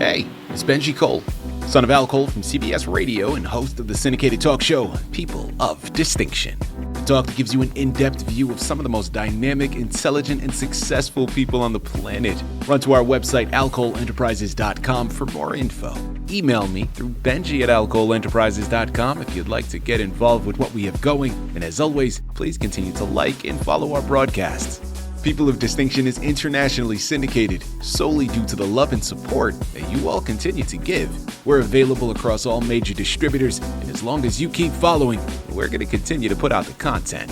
Hey, it's Benji Cole, son of Al Cole from CBS Radio and host of the syndicated talk show, People of Distinction. A talk that gives you an in-depth view of some of the most dynamic, intelligent, and successful people on the planet. Run to our website, alcoleenterprises.com for more info. Email me through benji@alcoleenterprises.com if you'd like to get involved with what we have going. And as always, please continue to like and follow our broadcasts. People of Distinction is internationally syndicated solely due to the love and support that you all continue to give. We're available across all major distributors, and as long as you keep following, we're going to continue to put out the content.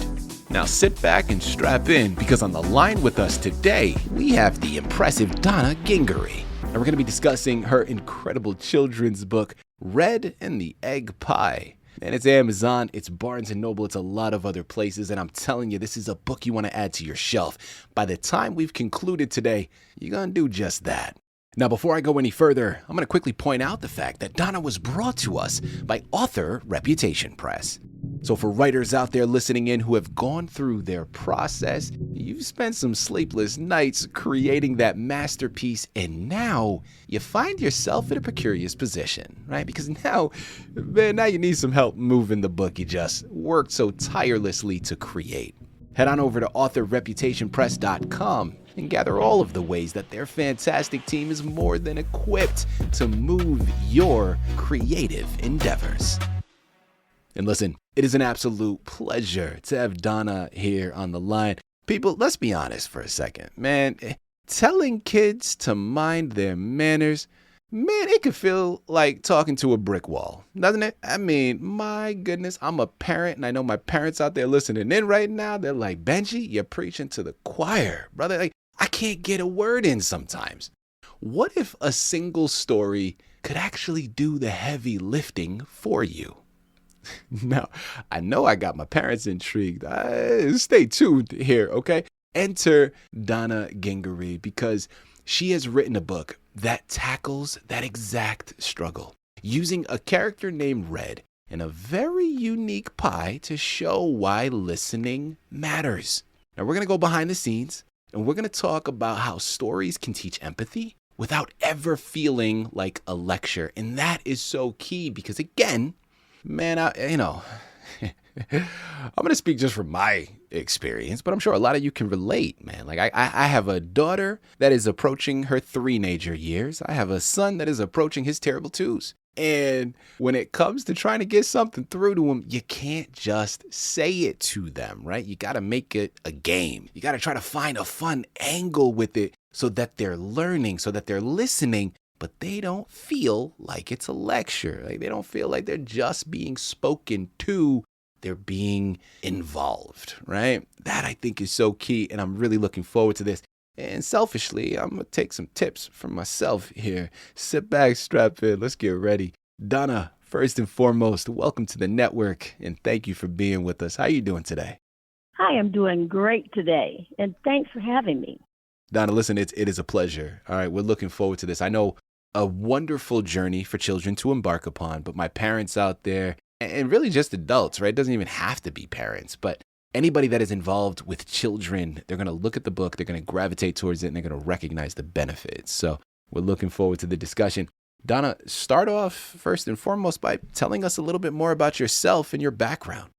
Now sit back and strap in, because on the line with us today, we have the impressive Donna Gingery. And we're going to be discussing her incredible children's book, Red and the Egg Pie. And it's Amazon, it's Barnes & Noble, it's a lot of other places. And I'm telling you, this is a book you want to add to your shelf. By the time we've concluded today, you're going to do just that. Now, before I go any further, I'm going to quickly point out the fact that Donna was brought to us by Author Reputation Press. So for writers out there listening in who have gone through their process, you've spent some sleepless nights creating that masterpiece, and now you find yourself in a precarious position, right? Because now you need some help moving the book you just worked so tirelessly to create. Head on over to authorreputationpress.com and gather all of the ways that their fantastic team is more than equipped to move your creative endeavors. And listen, it is an absolute pleasure to have Donna here on the line. People, let's be honest for a second, man. Telling kids to mind their manners, man, it could feel like talking to a brick wall, doesn't it? I mean, my goodness, I'm a parent, and I know my parents out there listening in right now. They're like, Benji, you're preaching to the choir, brother. Like, I can't get a word in sometimes. What if a single story could actually do the heavy lifting for you? Now, I know I got my parents intrigued. Stay tuned here, okay? Enter Donna Gingery, because she has written a book that tackles that exact struggle, using a character named Red and a very unique pie to show why listening matters. Now, we're going to go behind the scenes, and we're going to talk about how stories can teach empathy without ever feeling like a lecture. And that is so key because, again, man, I'm going to speak just from my experience, but I'm sure a lot of you can relate, man. Like I have a daughter that is approaching her teenager years. I have a son that is approaching his terrible twos. And when it comes to trying to get something through to them, you can't just say it to them, right? You got to make it a game. You got to try to find a fun angle with it so that they're learning, so that they're listening, but they don't feel like it's a lecture. Like they don't feel like they're just being spoken to. They're being involved, right? That I think is so key, and I'm really looking forward to this. And selfishly, I'm going to take some tips from myself here. Sit back, strap in, let's get ready. Donna, first and foremost, welcome to the network, and thank you for being with us. How are you doing today? I am doing great today, and thanks for having me. Donna, listen, it is a pleasure. All right, we're looking forward to this. I know a wonderful journey for children to embark upon, but my parents out there, and really just adults, right? It doesn't even have to be parents, but anybody that is involved with children, they're going to look at the book, they're going to gravitate towards it, and they're going to recognize the benefits. So we're looking forward to the discussion. Donna, start off first and foremost by telling us a little bit more about yourself and your background.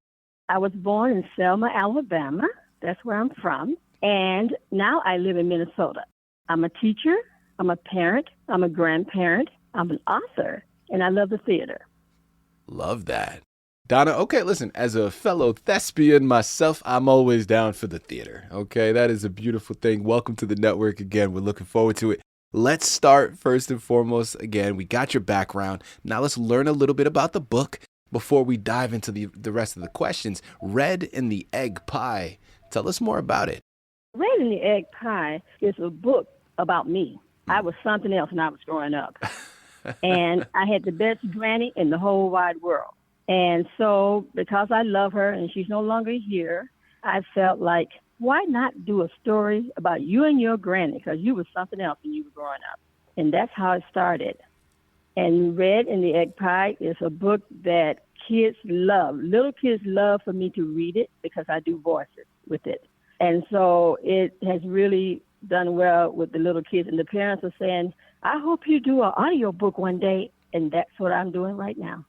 I was born in Selma, Alabama. That's where I'm from. And now I live in Minnesota. I'm a teacher, I'm a parent, I'm a grandparent, I'm an author, and I love the theater. Love that. Donna, okay, listen, as a fellow thespian myself, I'm always down for the theater, okay? That is a beautiful thing. Welcome to the network again. We're looking forward to it. Let's start first and foremost. Again, we got your background. Now let's learn a little bit about the book before we dive into the rest of the questions. Red and the Egg Pie. Tell us more about it. Red and the Egg Pie is a book about me. I was something else when I was growing up. And I had the best granny in the whole wide world. And so because I love her and she's no longer here, I felt like, why not do a story about you and your granny? Because you were something else when you were growing up. And that's how it started. And Red and the Egg Pie is a book that kids love. Little kids love for me to read it because I do voices with it. And so it has really done well with the little kids. And the parents are saying, I hope you do an audio book one day. And that's what I'm doing right now.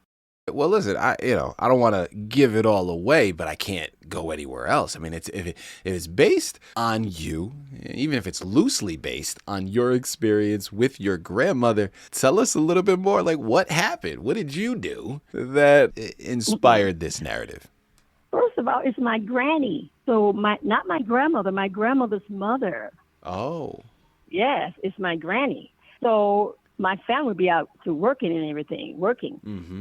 Well, listen, I don't want to give it all away, but I can't go anywhere else. I mean, if it's based on you, even if it's loosely based on your experience with your grandmother, tell us a little bit more. Like, what happened? What did you do that inspired this narrative? First of all, it's my granny. So not my grandmother, my grandmother's mother. Oh. Yes, it's my granny. So my family would be out to working and everything,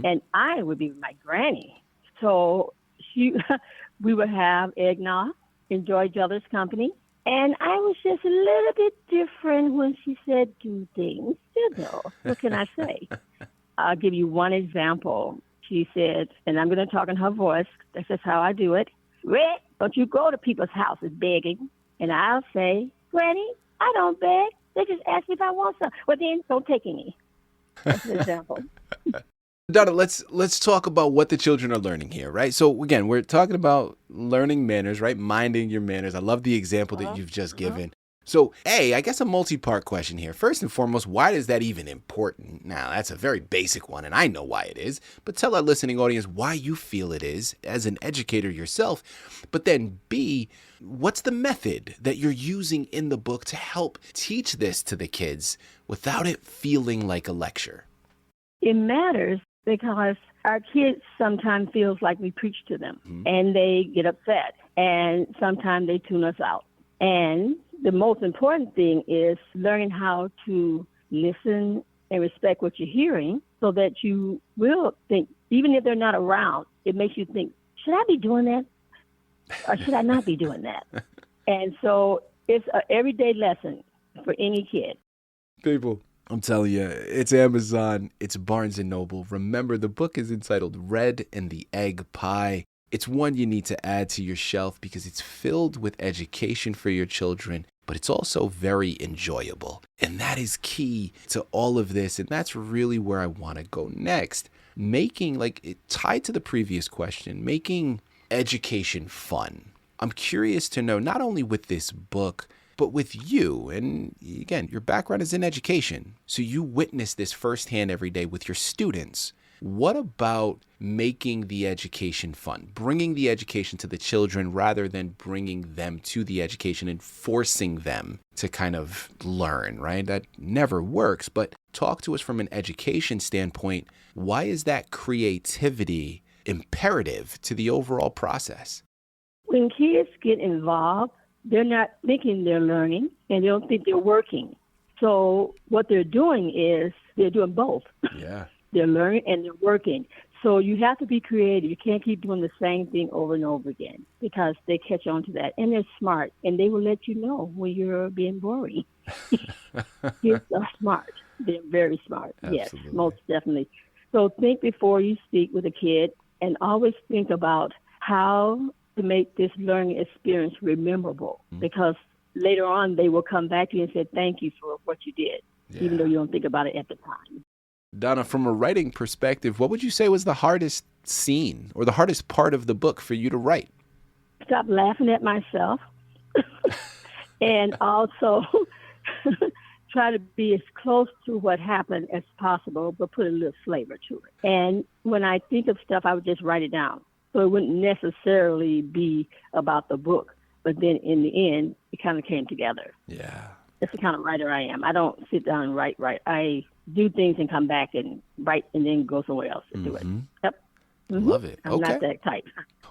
and I would be with my granny. So we would have eggnog, enjoy each other's company, and I was just a little bit different when she said do things. You know, what can I say? I'll give you one example. She said, and I'm going to talk in her voice. That's just how I do it. Red, don't you go to people's houses begging. And I'll say, Granny, I don't beg. They just ask me if I want some. Well, then don't take any. That's an example. Donna, let's talk about what the children are learning here, right? So again, we're talking about learning manners, right? Minding your manners. I love the example that you've just given. So, I guess a multi-part question here. First and foremost, why is that even important? Now, that's a very basic one, and I know why it is. But tell our listening audience why you feel it is as an educator yourself. But then B, what's the method that you're using in the book to help teach this to the kids without it feeling like a lecture? It matters because our kids sometimes feels like we preach to them, and they get upset, and sometimes they tune us out. And the most important thing is learning how to listen and respect what you're hearing so that you will think, even if they're not around, it makes you think, should I be doing that or should I not be doing that? And so it's an everyday lesson for any kid. People, I'm telling you, it's Amazon, it's Barnes & Noble. Remember, the book is entitled Red and the Egg Pie. It's one you need to add to your shelf because it's filled with education for your children, but it's also very enjoyable. And that is key to all of this. And that's really where I want to go next. Making, tied to the previous question, making education fun. I'm curious to know, not only with this book, but with you, and again, your background is in education, so you witness this firsthand every day with your students. What about making the education fun, bringing the education to the children rather than bringing them to the education and forcing them to kind of learn, right? That never works, but talk to us from an education standpoint. Why is that creativity imperative to the overall process? When kids get involved, they're not thinking they're learning and they don't think they're working. So what they're doing is they're doing both. Yeah. They're learning and they're working. So you have to be creative. You can't keep doing the same thing over and over again because they catch on to that. And they're smart, and they will let you know when you're being boring. Kids are smart. They're very smart. Absolutely. Yes, most definitely. So think before you speak with a kid and always think about how to make this learning experience memorable because later on they will come back to you and say thank you for what you did, even though you don't think about it at the time. Donna, from a writing perspective, what would you say was the hardest scene or the hardest part of the book for you to write? Stop laughing at myself and also try to be as close to what happened as possible, but put a little flavor to it. And when I think of stuff, I would just write it down. So it wouldn't necessarily be about the book, but then in the end, it kind of came together. Yeah. That's the kind of writer I am. I don't sit down and write. I do things and come back and write and then go somewhere else and do it. Yep. Love it. I'm not that type.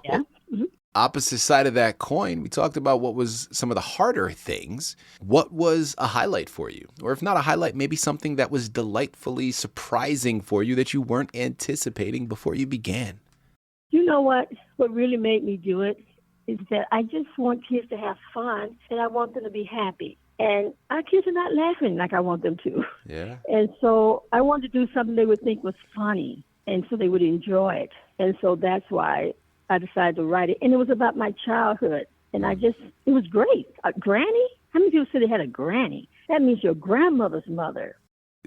Yeah. Well, opposite side of that coin, we talked about what was some of the harder things. What was a highlight for you? Or if not a highlight, maybe something that was delightfully surprising for you that you weren't anticipating before you began? You know what? What really made me do it is that I just want kids to have fun and I want them to be happy. And our kids are not laughing like I want them to. Yeah. And so I wanted to do something they would think was funny and so they would enjoy it. And so that's why I decided to write it. And it was about my childhood. And it was great. A granny? How many people say they had a granny? That means your grandmother's mother.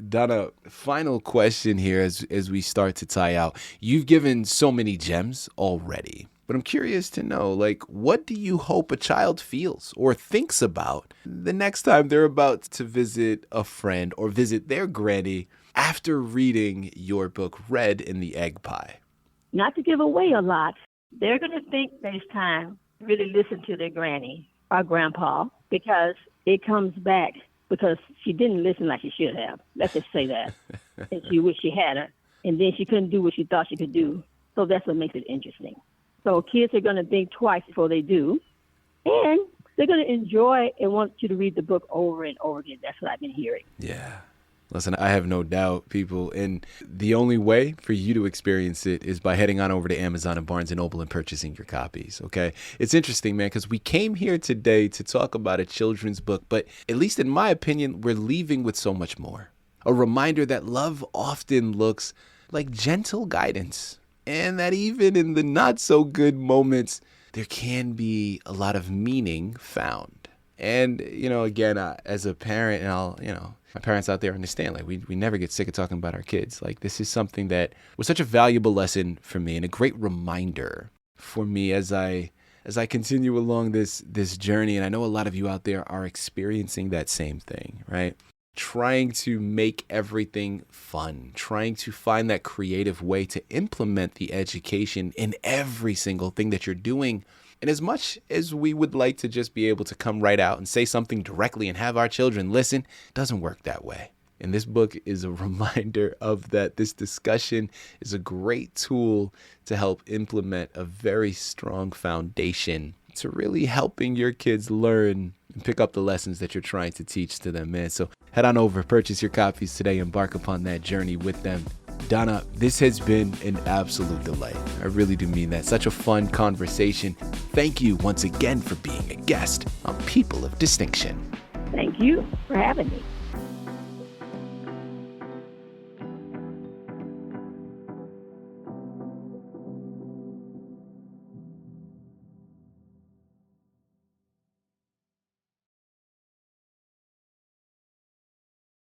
Donna, final question here as we start to tie out. You've given so many gems already. But I'm curious to know, like, what do you hope a child feels or thinks about the next time they're about to visit a friend or visit their granny after reading your book, Red in the Egg Pie? Not to give away a lot, they're going to think next time, really listen to their granny or grandpa, because it comes back because she didn't listen like she should have. Let's just say that. And she wished she had her. And then she couldn't do what she thought she could do. So that's what makes it interesting. So kids are going to think twice before they do. And they're going to enjoy and want you to read the book over and over again. That's what I've been hearing. Yeah. Listen, I have no doubt, people, and the only way for you to experience it is by heading on over to Amazon and Barnes & Noble and purchasing your copies, okay? It's interesting, man, because we came here today to talk about a children's book, but at least in my opinion, we're leaving with so much more. A reminder that love often looks like gentle guidance, and that even in the not-so-good moments, there can be a lot of meaning found. And, again, as a parent, and my parents out there understand, like, we never get sick of talking about our kids. Like, this is something that was such a valuable lesson for me and a great reminder for me as I continue along this journey. And I know a lot of you out there are experiencing that same thing, right? Trying to make everything fun, trying to find that creative way to implement the education in every single thing that you're doing. And as much as we would like to just be able to come right out and say something directly and have our children listen, it doesn't work that way. And this book is a reminder of that. This discussion is a great tool to help implement a very strong foundation to really helping your kids learn and pick up the lessons that you're trying to teach to them, man. So head on over, purchase your copies today, embark upon that journey with them. Donna, this has been an absolute delight. I really do mean that. Such a fun conversation. Thank you once again for being a guest on People of Distinction. Thank you for having me.